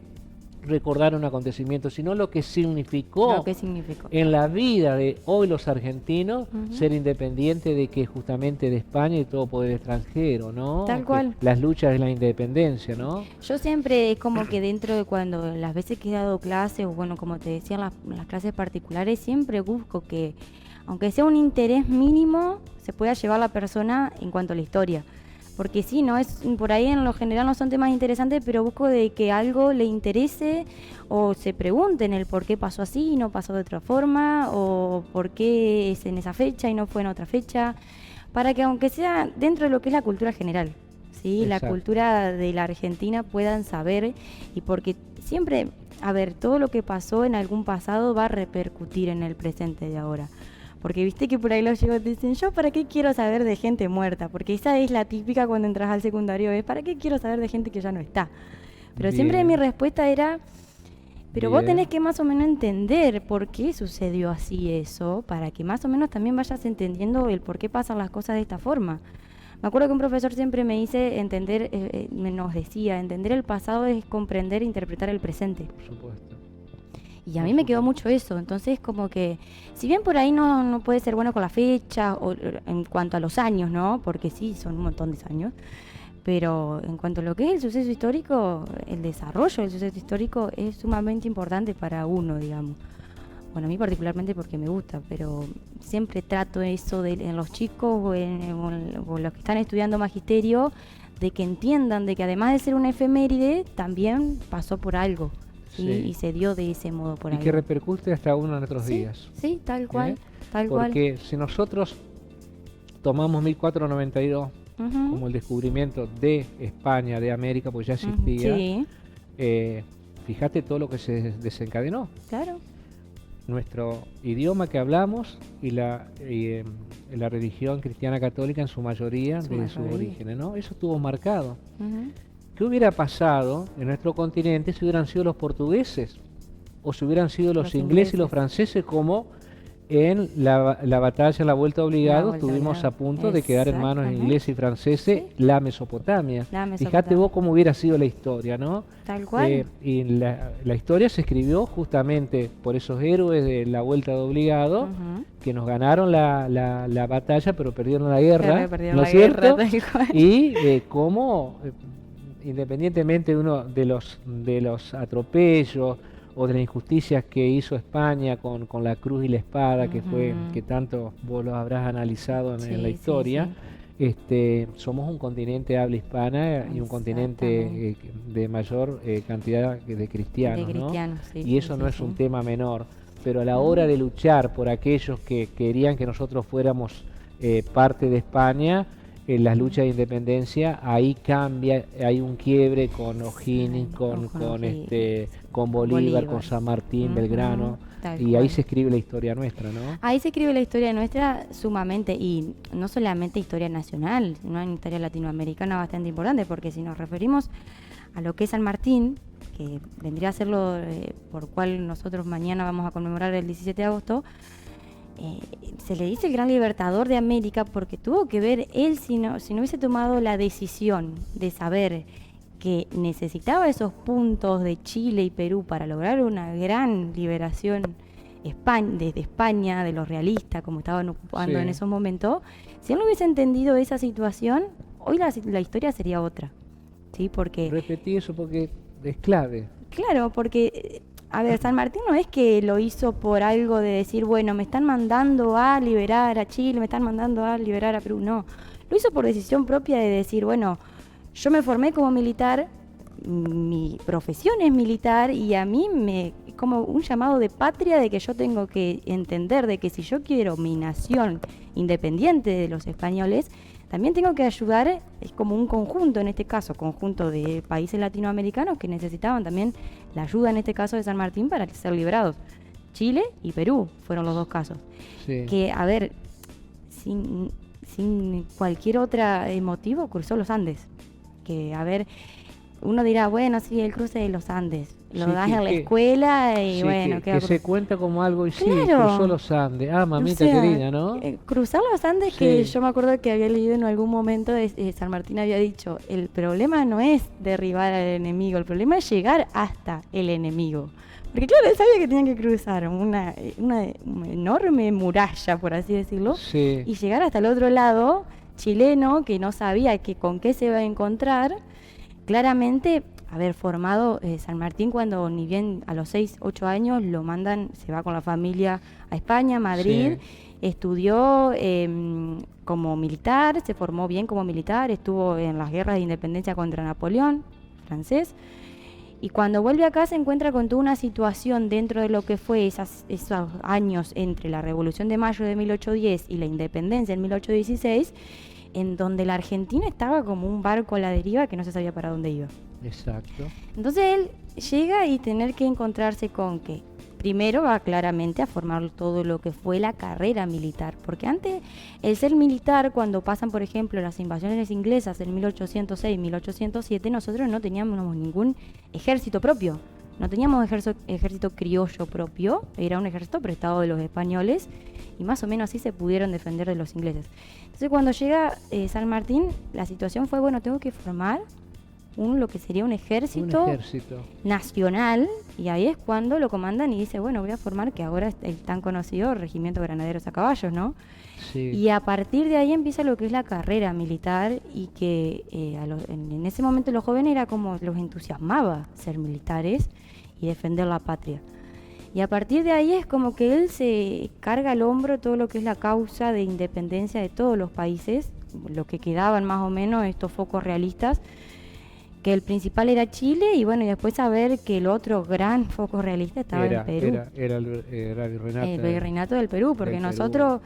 [SPEAKER 1] recordar un acontecimiento, sino lo que significó
[SPEAKER 2] ¿Qué significó?
[SPEAKER 1] en la vida de hoy los argentinos
[SPEAKER 2] Ujú.
[SPEAKER 1] ser independiente de que justamente de España y todo poder extranjero, ¿no?
[SPEAKER 2] Tal
[SPEAKER 1] Que
[SPEAKER 2] cual.
[SPEAKER 1] las luchas de la independencia, ¿no?
[SPEAKER 2] Yo siempre es como que dentro de cuando las veces que he dado clases, o bueno, como te decía, en las clases particulares, siempre busco que, aunque sea un interés mínimo, se pueda llevar la persona en cuanto a la historia. Porque sí, no es por ahí en lo general no son temas interesantes, pero busco de que algo le interese o se pregunten el por qué pasó así y no pasó de otra forma, o por qué es en esa fecha y no fue en otra fecha, para que aunque sea dentro de lo que es la cultura general, ¿sí? La
[SPEAKER 1] Exacto.
[SPEAKER 2] cultura de la Argentina puedan saber, y porque siempre, a ver, todo lo que pasó en algún pasado va a repercutir en el presente de ahora. Porque viste que por ahí los chicos te dicen, yo para qué quiero saber de gente muerta, porque esa es la típica cuando entras al secundario, es para qué quiero saber de gente que ya no está. Pero siempre mi respuesta era, pero vos tenés que más o menos entender por qué sucedió así eso, para que más o menos también vayas entendiendo el por qué pasan las cosas de esta forma. Me acuerdo que un profesor siempre me dice entender, nos decía, entender el pasado es comprender e interpretar el presente.
[SPEAKER 1] Por supuesto.
[SPEAKER 2] Y a mí me quedó mucho eso, entonces como que, si bien por ahí no puede ser bueno con la fecha, o en cuanto a los años, ¿no? Porque sí, son un montón de años, pero en cuanto a lo que es el suceso histórico, el desarrollo del suceso histórico es sumamente importante para uno, digamos. Bueno, a mí particularmente porque me gusta, pero siempre trato eso en los chicos o los que están estudiando magisterio, de que entiendan de que además de ser una efeméride, también pasó por algo. ¿Sí? Y se dio de ese modo por ahí.
[SPEAKER 1] Y que repercute hasta uno en nuestros días.
[SPEAKER 2] Sí, tal cual,
[SPEAKER 1] Porque si nosotros tomamos 1492 como el descubrimiento de España, de América, pues ya existía, fíjate todo lo que se desencadenó.
[SPEAKER 2] Claro.
[SPEAKER 1] Nuestro idioma que hablamos y la religión cristiana católica en su mayoría de sus orígenes, ¿no? Eso estuvo marcado. ¿Qué hubiera pasado en nuestro continente si hubieran sido los portugueses o si hubieran sido los ingleses y los franceses, como en la batalla, la vuelta obligado, estuvimos a punto de quedar en manos ingleses y franceses la Mesopotamia? Fíjate vos cómo hubiera sido la historia, ¿no?
[SPEAKER 2] Tal cual.
[SPEAKER 1] Y la historia se escribió justamente por esos héroes de la vuelta de obligado, que nos ganaron la batalla, pero perdieron la guerra, ¿no es cierto? Y cómo, independientemente de uno de los atropellos o de las injusticias que hizo España con la cruz y la espada, que tanto vos lo habrás analizado en la historia, somos un continente de habla hispana y un continente de mayor cantidad de cristianos, ¿no? Y eso no es un tema menor, pero a la hora de luchar por aquellos que querían que nosotros fuéramos parte de España, en las luchas de independencia, ahí cambia, hay un quiebre con O'Higgins, con Bolívar, con San Martín, Belgrano, y ahí se escribe la historia nuestra, ¿no?
[SPEAKER 2] Ahí se escribe la historia nuestra sumamente, y no solamente historia nacional, sino una historia latinoamericana bastante importante, porque si nos referimos a lo que es San Martín, que vendría a ser lo por cual nosotros mañana vamos a conmemorar el 17 de agosto, se le dice el gran libertador de América porque tuvo que ver él, si no hubiese tomado la decisión de saber que necesitaba esos puntos de Chile y Perú para lograr una gran liberación desde España, de los realistas, como estaban ocupando en esos momentos. Si él no hubiese entendido esa situación, hoy la historia sería otra, ¿sí? Porque
[SPEAKER 1] repetí eso porque es clave.
[SPEAKER 2] Claro, porque a ver, San Martín no es que lo hizo por algo de decir, bueno, me están mandando a liberar a Chile, me están mandando a liberar a Perú. No, lo hizo por decisión propia de decir, bueno, yo me formé como militar, mi profesión es militar, y a mí como un llamado de patria, de que yo tengo que entender de que si yo quiero mi nación independiente de los españoles, también tengo que ayudar, es como un conjunto, en este caso, conjunto de países latinoamericanos que necesitaban también la ayuda, en este caso de San Martín, para ser liberados. Chile y Perú fueron los dos casos. Que, a ver, sin cualquier otro motivo, cruzó los Andes. Que, a ver, uno dirá, bueno, sí, el cruce de los Andes, lo das en la escuela y bueno...
[SPEAKER 1] Que se cuenta como algo y cruzó los Andes. Ah, mamita querida, ¿no?
[SPEAKER 2] Cruzar los Andes, que yo me acuerdo que había leído en algún momento, San Martín había dicho, el problema no es derribar al enemigo, el problema es llegar hasta el enemigo. Porque claro, él sabía que tenían que cruzar una enorme muralla, por así decirlo, y llegar hasta el otro lado, chileno, que no sabía con qué se iba a encontrar. Claramente, haber formado San Martín, cuando ni bien a los 6, 8 años lo mandan, se va con la familia a España, Madrid, estudió como militar, se formó bien como militar, estuvo en las guerras de independencia contra Napoleón, francés, y cuando vuelve acá se encuentra con toda una situación dentro de lo que fue esos años entre la Revolución de Mayo de 1810 y la Independencia en 1816, en donde la Argentina estaba como un barco a la deriva que no se sabía para dónde iba.
[SPEAKER 1] Exacto.
[SPEAKER 2] Entonces él llega y tener que encontrarse con que primero va claramente a formar todo lo que fue la carrera militar, porque antes el ser militar, cuando pasan por ejemplo las invasiones inglesas en 1806, 1807, nosotros no teníamos ningún ejército propio, no teníamos ejército criollo propio, era un ejército prestado de los españoles y más o menos así se pudieron defender de los ingleses. Entonces cuando llega San Martín, la situación fue, bueno, tengo que formar lo que sería un ejército nacional, y ahí es cuando lo comandan y dice, bueno, voy a formar, que ahora es el tan conocido Regimiento Granaderos a Caballos, ¿no?
[SPEAKER 1] Sí.
[SPEAKER 2] Y a partir de ahí empieza lo que es la carrera militar, y que en ese momento los jóvenes era como los entusiasmaba ser militares y defender la patria. Y a partir de ahí es como que él se carga al hombro todo lo que es la causa de independencia de todos los países, lo que quedaban más o menos estos focos realistas, que el principal era Chile, y bueno, y después saber que el otro gran foco realista estaba en Perú.
[SPEAKER 1] Era el
[SPEAKER 2] virreinato del Perú, porque nosotros,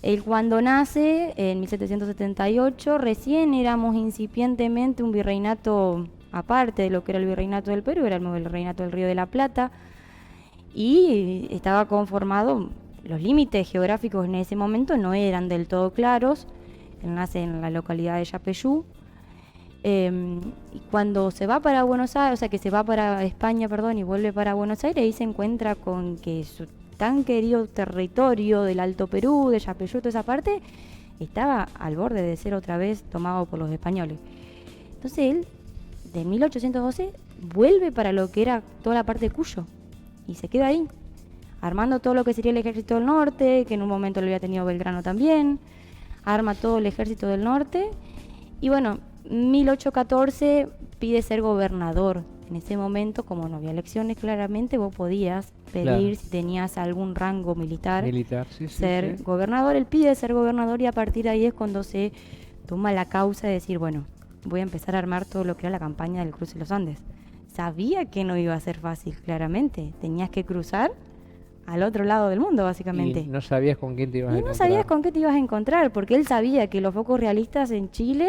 [SPEAKER 2] él cuando nace, en 1778, recién éramos incipientemente un virreinato aparte de lo que era el virreinato del Perú, era el virreinato del Río de la Plata, y estaba conformado, los límites geográficos en ese momento no eran del todo claros. Él nace en la localidad de Yapeyú. Y cuando se va para Buenos Aires, o sea que se va para España, perdón, y vuelve para Buenos Aires, ahí se encuentra con que su tan querido territorio del Alto Perú, de Yapeyú, toda esa parte, estaba al borde de ser otra vez tomado por los españoles. Entonces él, de 1812, vuelve para lo que era toda la parte de Cuyo, y se queda ahí, armando todo lo que sería el ejército del norte, que en un momento lo había tenido Belgrano también, arma todo el ejército del norte, y bueno, 1814 pide ser gobernador. En ese momento, como no había elecciones, claramente vos podías pedir, si tenías algún rango militar, ser gobernador. Él pide ser gobernador, y a partir de ahí es cuando se toma la causa de decir, bueno, voy a empezar a armar todo lo que era la campaña del cruce de los Andes. Sabía que no iba a ser fácil, claramente. Tenías que cruzar al otro lado del mundo, básicamente.
[SPEAKER 1] Y no sabías con quién te ibas a encontrar.
[SPEAKER 2] No sabías con qué te ibas a encontrar, porque él sabía que los focos realistas en Chile,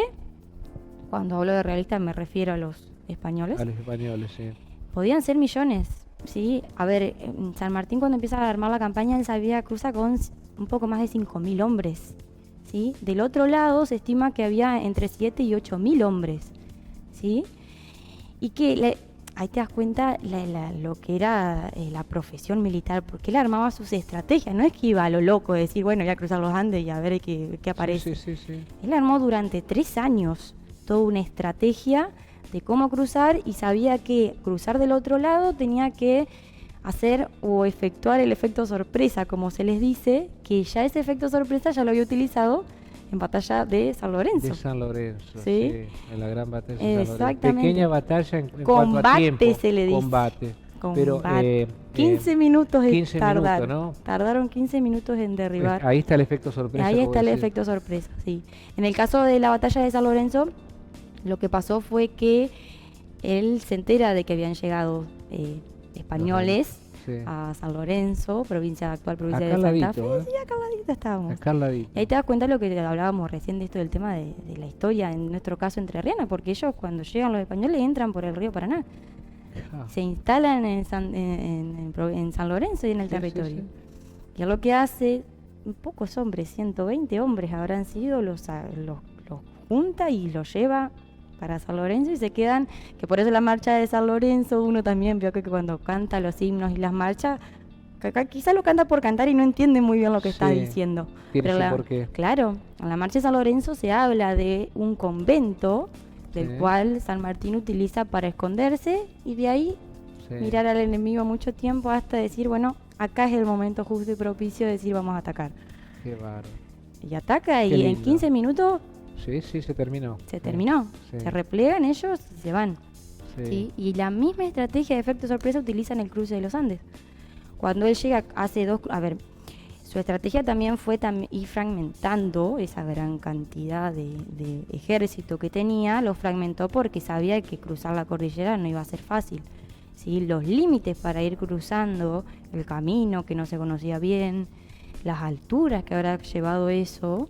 [SPEAKER 2] cuando hablo de realistas me refiero a los españoles.
[SPEAKER 1] A los españoles, sí.
[SPEAKER 2] Podían ser millones, ¿sí? A ver, San Martín cuando empieza a armar la campaña, él sabía cruza con un poco más de 5.000 hombres, ¿sí? Del otro lado se estima que había entre 7 y 8.000 hombres, ¿sí? Y que ahí te das cuenta lo que era la profesión militar, porque él armaba sus estrategias, no es que iba a lo loco de decir, bueno, voy a cruzar los Andes y a ver qué aparece.
[SPEAKER 1] Sí.
[SPEAKER 2] Él armó durante 3 años toda una estrategia de cómo cruzar, y sabía que cruzar del otro lado tenía que hacer o efectuar el efecto sorpresa, como se les dice, que ya ese efecto sorpresa ya lo había utilizado en batalla de San Lorenzo.
[SPEAKER 1] De San Lorenzo,
[SPEAKER 2] sí,
[SPEAKER 1] en la gran batalla de San Lorenzo.
[SPEAKER 2] Exactamente.
[SPEAKER 1] Pequeña batalla en
[SPEAKER 2] cuanto
[SPEAKER 1] a tiempo.
[SPEAKER 2] Combate se le dice.
[SPEAKER 1] Combate. Pero,
[SPEAKER 2] 15 minutos
[SPEAKER 1] 15
[SPEAKER 2] tardaron,
[SPEAKER 1] ¿no?
[SPEAKER 2] Tardaron 15 minutos en derribar.
[SPEAKER 1] Ahí está el efecto sorpresa.
[SPEAKER 2] Ahí está el efecto sorpresa, sí. En el caso de la batalla de San Lorenzo, lo que pasó fue que él se entera de que habían llegado españoles a San Lorenzo, actual provincia de Santa Fe. Sí, acá al ladito estábamos.
[SPEAKER 1] Acá al ladito.
[SPEAKER 2] Y ahí te das cuenta de lo que hablábamos recién de esto del tema de la historia, en nuestro caso entrerriana, porque ellos cuando llegan los españoles entran por el río Paraná. Se instalan en San Lorenzo y en el territorio. Y es lo que hace, pocos hombres, 120 hombres habrán sido, los junta y los lleva para San Lorenzo, y se quedan, que por eso la marcha de San Lorenzo, uno también vio que cuando canta los himnos y las marchas, quizás lo canta por cantar y no entiende muy bien lo que está diciendo.
[SPEAKER 1] Pero por qué.
[SPEAKER 2] Claro, en la marcha de San Lorenzo se habla de un convento del cual San Martín utiliza para esconderse, y de ahí mirar al enemigo mucho tiempo hasta decir, bueno, acá es el momento justo y propicio de decir, vamos a atacar.
[SPEAKER 1] Qué bárbaro.
[SPEAKER 2] Y ataca, y en 15 minutos
[SPEAKER 1] se terminó.
[SPEAKER 2] Se replegan ellos y se van. ¿Sí? Y la misma estrategia de efecto sorpresa utiliza en el cruce de los Andes. Cuando él llega, su estrategia también fue ir fragmentando esa gran cantidad de ejército que tenía, lo fragmentó porque sabía que cruzar la cordillera no iba a ser fácil. ¿Sí? Los límites para ir cruzando, el camino que no se conocía bien, las alturas que habrá llevado eso,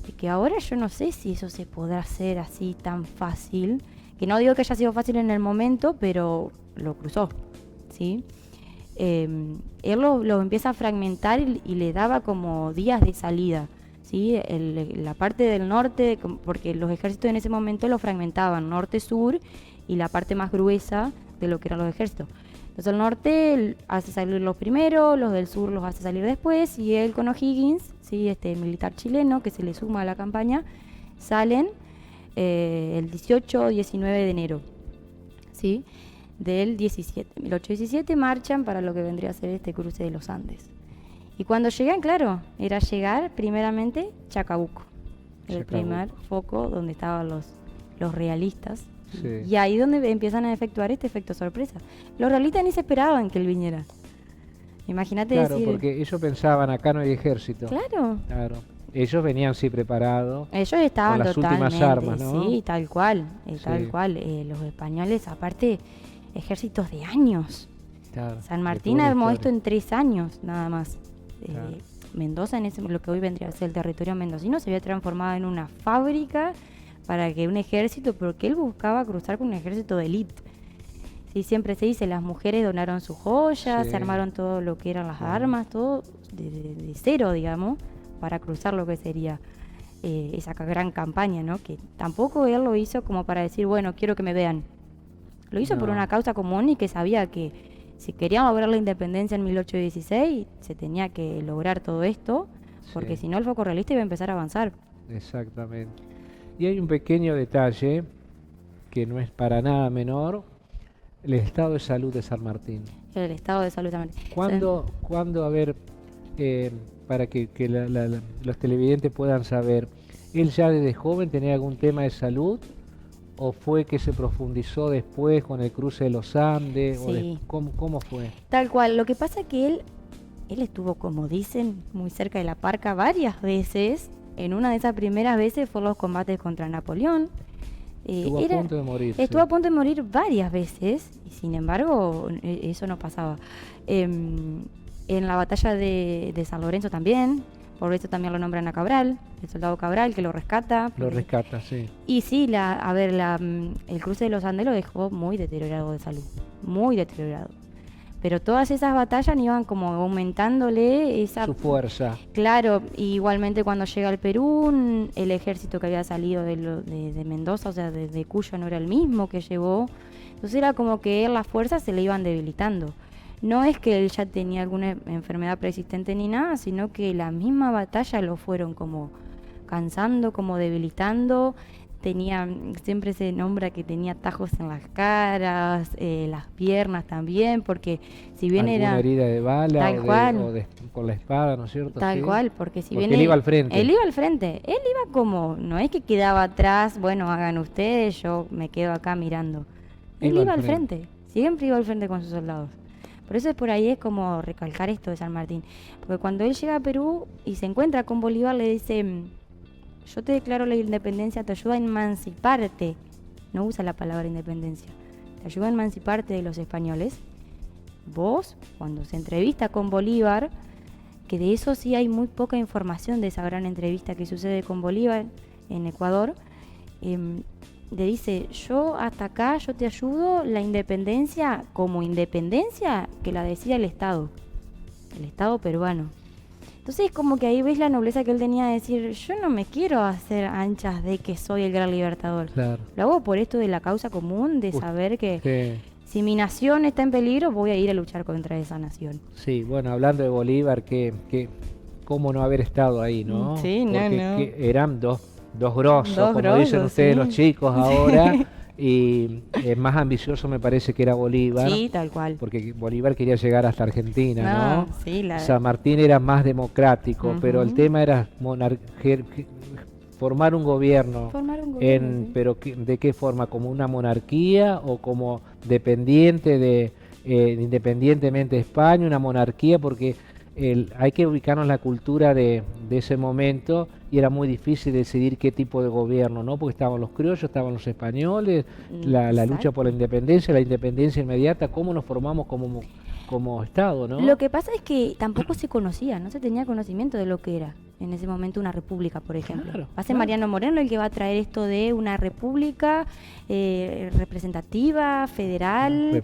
[SPEAKER 2] y que ahora yo no sé si eso se podrá hacer así tan fácil, que no digo que haya sido fácil en el momento, pero lo cruzó, ¿sí? él lo empieza a fragmentar y le daba como días de salida, ¿sí? La parte del norte, porque los ejércitos en ese momento lo fragmentaban, norte-sur, y la parte más gruesa de lo que eran los ejércitos. Entonces el norte hace salir los primeros, los del sur los hace salir después, y él con O'Higgins, ¿sí? Militar chileno que se le suma a la campaña, salen el 18 o 19 de enero, ¿sí? Del 17, 1817, marchan para lo que vendría a ser este cruce de los Andes. Y cuando llegan, claro, era llegar primeramente Chacabuco, el primer foco donde estaban los realistas. Sí. Y ahí donde empiezan a efectuar este efecto sorpresa. Los realistas ni se esperaban que él viniera. Imagínate
[SPEAKER 1] claro,
[SPEAKER 2] decir...
[SPEAKER 1] porque ellos pensaban, acá no hay ejército.
[SPEAKER 2] Claro.
[SPEAKER 1] Ellos venían sí preparados.
[SPEAKER 2] Ellos estaban
[SPEAKER 1] con las últimas armas, ¿no?
[SPEAKER 2] Sí, tal cual, tal cual. Los españoles, aparte, ejércitos de años.
[SPEAKER 1] Claro,
[SPEAKER 2] San Martín armó esto en 3 años, nada más. Claro. Mendoza, lo que hoy vendría a ser el territorio mendocino, se había transformado en una fábrica para que un ejército, porque él buscaba cruzar con un ejército de élite. Sí, siempre se dice, las mujeres donaron sus joyas, se armaron todo lo que eran las armas, todo de cero, digamos, para cruzar lo que sería esa gran campaña, ¿no? Que tampoco él lo hizo como para decir, bueno, quiero que me vean. Lo hizo por una causa común y que sabía que si querían lograr la independencia en 1816, se tenía que lograr todo esto, porque si no el foco realista iba a empezar a avanzar.
[SPEAKER 1] Exactamente. Y hay un pequeño detalle que no es para nada menor, el estado de salud de San Martín.
[SPEAKER 2] El estado de salud de San Martín.
[SPEAKER 1] ¿Cuándo a ver, para que los televidentes puedan saber, él ya desde joven tenía algún tema de salud o fue que se profundizó después con el cruce de los Andes?
[SPEAKER 2] Sí.
[SPEAKER 1] ¿Cómo fue?
[SPEAKER 2] Tal cual, lo que pasa es que él estuvo, como dicen, muy cerca de la Parca varias veces. En una de esas primeras veces fue los combates contra Napoleón.
[SPEAKER 1] Estuvo a punto de morir.
[SPEAKER 2] Estuvo a punto de morir varias veces, y sin embargo, eso no pasaba. En la batalla de San Lorenzo también, por eso también lo nombran a Cabral, el soldado Cabral, que lo rescata.
[SPEAKER 1] Lo rescata, sí.
[SPEAKER 2] Y sí, el cruce de los Andes lo dejó muy deteriorado de salud, muy deteriorado. Pero todas esas batallas iban como aumentándole su
[SPEAKER 1] fuerza.
[SPEAKER 2] Claro, y igualmente cuando llega al Perú, el ejército que había salido de Mendoza, o sea, de Cuyo, no era el mismo que llevó. Entonces era como que las fuerzas se le iban debilitando. No es que él ya tenía alguna enfermedad preexistente ni nada, sino que la misma batalla lo fueron como cansando, como debilitando. Siempre se nombra que tenía tajos en las caras, las piernas también, porque si bien
[SPEAKER 1] ¿alguna herida de bala
[SPEAKER 2] tal cual,
[SPEAKER 1] o con la espada, ¿no es cierto?
[SPEAKER 2] Tal cual, porque
[SPEAKER 1] bien él iba al frente.
[SPEAKER 2] Él iba al frente, él iba como, no es que quedaba atrás, bueno, hagan ustedes, yo me quedo acá mirando. Él iba al frente, siempre iba al frente con sus soldados. Por eso por ahí es como recalcar esto de San Martín, porque cuando él llega a Perú y se encuentra con Bolívar, le dice: yo te declaro la independencia, te ayuda a emanciparte. No usa la palabra independencia. Te ayuda a emanciparte de los españoles. Vos, cuando se entrevista con Bolívar, que de eso sí hay muy poca información de esa gran entrevista que sucede con Bolívar en Ecuador, le dice: yo hasta acá, yo te ayudo, la independencia como independencia que la decida el Estado peruano. Entonces como que ahí ves la nobleza que él tenía de decir: yo no me quiero hacer anchas de que soy el gran libertador.
[SPEAKER 1] Claro.
[SPEAKER 2] Lo hago por esto de la causa común, de saber que si mi nación está en peligro, voy a ir a luchar contra esa nación.
[SPEAKER 1] Sí, bueno, hablando de Bolívar, cómo no haber estado ahí, ¿no?
[SPEAKER 2] Sí,
[SPEAKER 1] porque eran dos grosos, como dicen ustedes los chicos ahora. Y más ambicioso me parece que era Bolívar.
[SPEAKER 2] Sí, tal cual.
[SPEAKER 1] Porque Bolívar quería llegar hasta Argentina, ¿no?
[SPEAKER 2] Sí,
[SPEAKER 1] San Martín era más democrático, pero el tema era formar un gobierno. Pero ¿de qué forma? ¿Como una monarquía o como independientemente de España, una monarquía? Porque hay que ubicarnos en la cultura de ese momento y era muy difícil decidir qué tipo de gobierno, ¿no? Porque estaban los criollos, estaban los españoles, la lucha por la independencia inmediata, ¿cómo nos formamos como como Estado, ¿no?
[SPEAKER 2] Lo que pasa es que tampoco se conocía, no se tenía conocimiento de lo que era en ese momento una república, por ejemplo.
[SPEAKER 1] Claro,
[SPEAKER 2] Va a ser
[SPEAKER 1] claro.
[SPEAKER 2] Mariano Moreno el que va a traer esto de una república representativa, federal,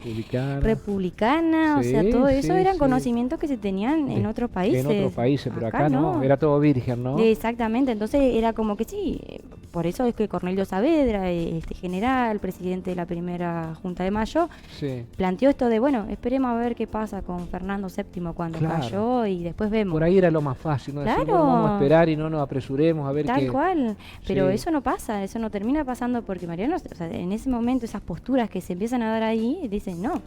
[SPEAKER 2] republicana, o
[SPEAKER 1] Sí,
[SPEAKER 2] sea, todo eso
[SPEAKER 1] sí,
[SPEAKER 2] eran
[SPEAKER 1] sí.
[SPEAKER 2] conocimientos que se tenían en otros países.
[SPEAKER 1] En otros países, pero acá no, era todo virgen, ¿no?
[SPEAKER 2] Exactamente, entonces era como que sí, por eso es que Cornelio Saavedra, este general, presidente de la primera Junta de Mayo,
[SPEAKER 1] Sí.
[SPEAKER 2] planteó esto de, bueno, esperemos a ver qué pasa con Fernando VII cuando
[SPEAKER 1] Claro.
[SPEAKER 2] cayó y después vemos.
[SPEAKER 1] Por ahí era lo más fácil, ¿no? Decir,
[SPEAKER 2] Claro.
[SPEAKER 1] bueno, vamos a esperar y no nos apresuremos a ver
[SPEAKER 2] Tal
[SPEAKER 1] qué...
[SPEAKER 2] cual, pero
[SPEAKER 1] Sí.
[SPEAKER 2] eso no pasa, eso no termina pasando porque Mariano, o sea, en ese momento esas posturas que se empiezan a dar ahí, dicen no,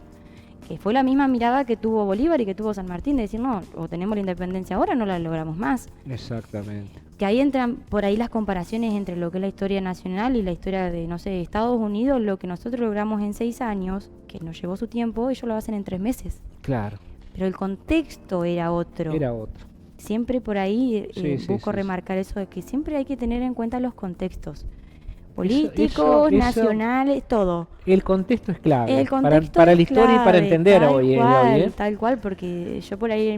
[SPEAKER 2] que fue la misma mirada que tuvo Bolívar y que tuvo San Martín, de decir no, o tenemos la independencia ahora o no la logramos más.
[SPEAKER 1] Exactamente.
[SPEAKER 2] Que ahí entran por ahí las comparaciones entre lo que es la historia nacional y la historia de, no sé, Estados Unidos, lo que nosotros logramos en 6 años, que nos llevó su tiempo, ellos lo hacen en 3 meses.
[SPEAKER 1] Claro,
[SPEAKER 2] Pero el contexto era otro.
[SPEAKER 1] era otro.
[SPEAKER 2] Siempre por ahí
[SPEAKER 1] Sí, sí,
[SPEAKER 2] busco
[SPEAKER 1] sí,
[SPEAKER 2] remarcar eso de que siempre hay que tener en cuenta los contextos políticos,
[SPEAKER 1] eso-
[SPEAKER 2] nacionales, todo.
[SPEAKER 1] El contexto es clave
[SPEAKER 2] El contexto
[SPEAKER 1] para
[SPEAKER 2] es
[SPEAKER 1] la historia y para
[SPEAKER 2] clave,
[SPEAKER 1] entender
[SPEAKER 2] tal
[SPEAKER 1] hoy,
[SPEAKER 2] cual,
[SPEAKER 1] hoy, ¿eh?
[SPEAKER 2] tal cual, porque yo por ahí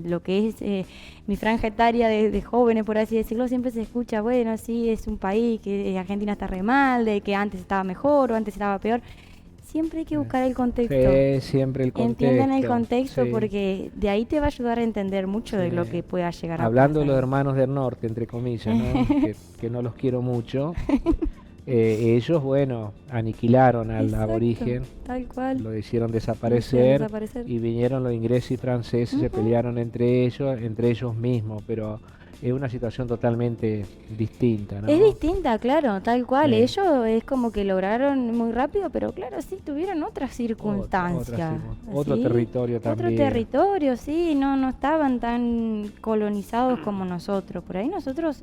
[SPEAKER 2] lo que es mi franja etaria de jóvenes, por así decirlo, siempre se escucha, bueno, sí, es un país que Argentina está re mal, de que antes estaba mejor o antes estaba peor. Siempre hay que buscar el contexto.
[SPEAKER 1] Sí, siempre el contexto.
[SPEAKER 2] Entiendan el contexto
[SPEAKER 1] sí.
[SPEAKER 2] porque de ahí te va a ayudar a entender mucho de
[SPEAKER 1] Sí.
[SPEAKER 2] lo que pueda llegar
[SPEAKER 1] Hablando
[SPEAKER 2] a
[SPEAKER 1] de los
[SPEAKER 2] pasar.
[SPEAKER 1] hermanos del norte, entre comillas, ¿no? que no los quiero mucho, ellos, bueno, aniquilaron al
[SPEAKER 2] Exacto,
[SPEAKER 1] aborigen,
[SPEAKER 2] tal cual.
[SPEAKER 1] lo hicieron
[SPEAKER 2] Lo
[SPEAKER 1] desaparecer,
[SPEAKER 2] hicieron desaparecer.
[SPEAKER 1] y vinieron los ingleses y franceses, se
[SPEAKER 2] Ujú.
[SPEAKER 1] pelearon entre ellos mismos, pero es una situación totalmente distinta, ¿no?
[SPEAKER 2] Es distinta, claro, tal cual.
[SPEAKER 1] Sí.
[SPEAKER 2] Ellos es como que lograron muy rápido, pero claro, sí, tuvieron otras circunstancias.
[SPEAKER 1] Otro
[SPEAKER 2] ¿sí?
[SPEAKER 1] territorio también.
[SPEAKER 2] Otro territorio, sí, no estaban tan colonizados como nosotros. Por ahí nosotros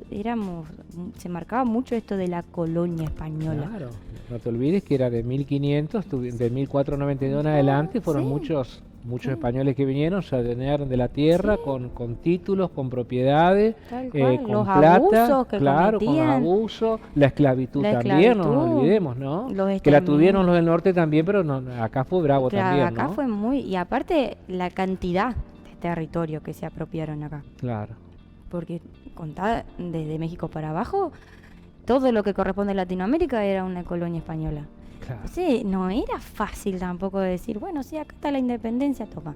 [SPEAKER 2] se marcaba mucho esto de la colonia española.
[SPEAKER 1] Claro, no te olvides que era de 1500, de 1492 en adelante, fueron
[SPEAKER 2] sí.
[SPEAKER 1] muchos
[SPEAKER 2] Sí.
[SPEAKER 1] españoles que vinieron, se adueñaron de la tierra
[SPEAKER 2] Sí.
[SPEAKER 1] con títulos, con propiedades,
[SPEAKER 2] Tal cual,
[SPEAKER 1] con
[SPEAKER 2] los
[SPEAKER 1] plata,
[SPEAKER 2] abusos que
[SPEAKER 1] claro, con
[SPEAKER 2] cometían.
[SPEAKER 1] abusos, la esclavitud
[SPEAKER 2] La
[SPEAKER 1] también, no nos
[SPEAKER 2] esclavitud,
[SPEAKER 1] olvidemos, ¿no?
[SPEAKER 2] los
[SPEAKER 1] Que la
[SPEAKER 2] exterminios.
[SPEAKER 1] tuvieron los del norte también, pero no, acá fue bravo
[SPEAKER 2] Claro,
[SPEAKER 1] también,
[SPEAKER 2] acá
[SPEAKER 1] ¿no?
[SPEAKER 2] fue muy... Y aparte, la cantidad de territorio que se apropiaron acá.
[SPEAKER 1] Claro,
[SPEAKER 2] Porque contada desde México para abajo, todo lo que corresponde a Latinoamérica era una colonia española.
[SPEAKER 1] claro,
[SPEAKER 2] Sí, no era fácil tampoco decir, bueno, sí, acá está la independencia, toma.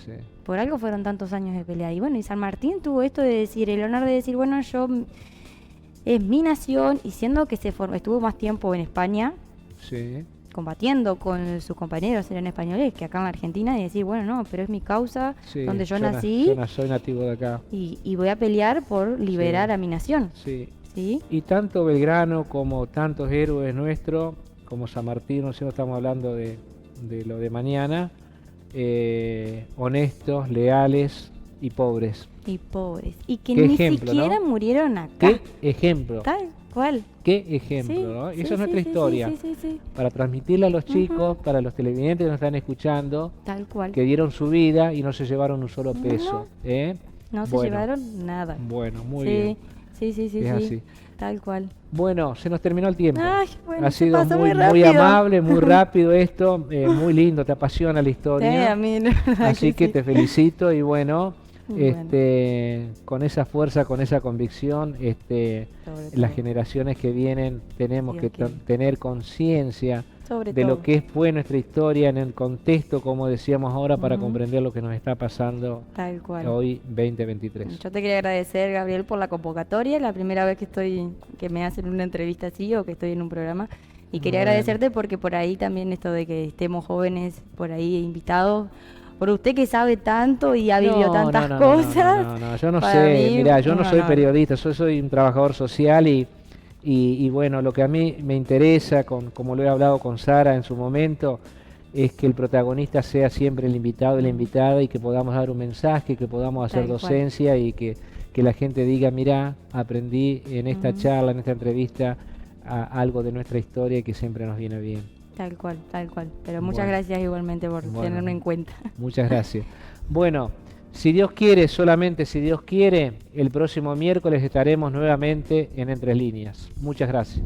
[SPEAKER 1] sí.
[SPEAKER 2] Por algo fueron tantos años de pelea. Y bueno, y San Martín tuvo esto de decir, el honor de decir, bueno, es mi nación, y siendo que estuvo más tiempo en España,
[SPEAKER 1] Sí,
[SPEAKER 2] combatiendo con sus compañeros, eran españoles, que acá en Argentina, y decir, bueno, no, pero es mi causa,
[SPEAKER 1] sí,
[SPEAKER 2] donde yo
[SPEAKER 1] na-
[SPEAKER 2] nací,
[SPEAKER 1] soy nativo de acá,
[SPEAKER 2] y voy a pelear por liberar
[SPEAKER 1] Sí.
[SPEAKER 2] a mi nación.
[SPEAKER 1] sí.
[SPEAKER 2] ¿Sí?
[SPEAKER 1] Y tanto Belgrano como tantos héroes nuestros, como San Martín, no sé, no estamos hablando de lo de mañana, honestos, leales y pobres.
[SPEAKER 2] Y pobres. Y que
[SPEAKER 1] Qué
[SPEAKER 2] ni
[SPEAKER 1] ejemplo,
[SPEAKER 2] siquiera
[SPEAKER 1] ¿no?
[SPEAKER 2] murieron acá.
[SPEAKER 1] ¿Qué ejemplo?
[SPEAKER 2] Tal cual.
[SPEAKER 1] ¿Qué ejemplo?
[SPEAKER 2] Sí,
[SPEAKER 1] ¿no?
[SPEAKER 2] sí,
[SPEAKER 1] Esa es
[SPEAKER 2] sí,
[SPEAKER 1] nuestra
[SPEAKER 2] sí,
[SPEAKER 1] historia.
[SPEAKER 2] Sí, sí, sí, sí.
[SPEAKER 1] Para transmitirla a los
[SPEAKER 2] Ujú.
[SPEAKER 1] chicos, para los televidentes que nos están escuchando,
[SPEAKER 2] Tal cual.
[SPEAKER 1] que dieron su vida y no se llevaron un solo peso. ¿eh?
[SPEAKER 2] No se
[SPEAKER 1] Bueno,
[SPEAKER 2] llevaron nada.
[SPEAKER 1] Bueno, muy
[SPEAKER 2] sí,
[SPEAKER 1] bien.
[SPEAKER 2] sí, sí, sí,
[SPEAKER 1] Es
[SPEAKER 2] sí.
[SPEAKER 1] así.
[SPEAKER 2] Tal cual.
[SPEAKER 1] Bueno, se nos terminó el tiempo.
[SPEAKER 2] Ay, bueno,
[SPEAKER 1] Ha
[SPEAKER 2] se
[SPEAKER 1] sido
[SPEAKER 2] pasó
[SPEAKER 1] muy,
[SPEAKER 2] muy
[SPEAKER 1] muy
[SPEAKER 2] rápido.
[SPEAKER 1] amable, muy rápido esto, muy lindo, te apasiona la
[SPEAKER 2] Sí,
[SPEAKER 1] historia.
[SPEAKER 2] a mí, la verdad
[SPEAKER 1] Así que
[SPEAKER 2] sí.
[SPEAKER 1] te felicito y bueno,
[SPEAKER 2] Bueno.
[SPEAKER 1] con esa fuerza, con esa convicción,
[SPEAKER 2] Sobre
[SPEAKER 1] las
[SPEAKER 2] todo.
[SPEAKER 1] generaciones que vienen tenemos
[SPEAKER 2] Dios
[SPEAKER 1] que
[SPEAKER 2] quiera.
[SPEAKER 1] tener conciencia
[SPEAKER 2] Sobre
[SPEAKER 1] de
[SPEAKER 2] todo.
[SPEAKER 1] lo que fue nuestra historia en el contexto, como decíamos ahora, para
[SPEAKER 2] Ujú.
[SPEAKER 1] comprender lo que nos está pasando
[SPEAKER 2] Tal cual.
[SPEAKER 1] hoy 2023.
[SPEAKER 2] Yo te quería agradecer, Gabriel, por la convocatoria. La primera vez que me hacen una entrevista así o que estoy en un programa. Y quería
[SPEAKER 1] Bueno.
[SPEAKER 2] agradecerte porque por ahí también esto de que estemos jóvenes por ahí invitados, por usted que sabe tanto y ha vivido tantas cosas.
[SPEAKER 1] No, yo no
[SPEAKER 2] para
[SPEAKER 1] sé,
[SPEAKER 2] mí,
[SPEAKER 1] mirá, yo no
[SPEAKER 2] un
[SPEAKER 1] soy
[SPEAKER 2] honor.
[SPEAKER 1] periodista, yo soy un trabajador social y bueno, lo que a mí me interesa, como lo he hablado con Sara en su momento, es que el protagonista sea siempre el invitado y la invitada y que podamos dar un mensaje, que podamos hacer
[SPEAKER 2] Tal cual.
[SPEAKER 1] docencia y que la gente diga, mirá, aprendí en esta
[SPEAKER 2] Ujú.
[SPEAKER 1] charla, en esta entrevista, algo de nuestra historia y que siempre nos viene bien.
[SPEAKER 2] Tal cual, tal cual. Pero muchas
[SPEAKER 1] Bueno.
[SPEAKER 2] gracias igualmente por
[SPEAKER 1] Bueno.
[SPEAKER 2] tenerme en cuenta.
[SPEAKER 1] Muchas gracias. Bueno, si Dios quiere, solamente si Dios quiere, el próximo miércoles estaremos nuevamente en Entre Líneas. Muchas gracias.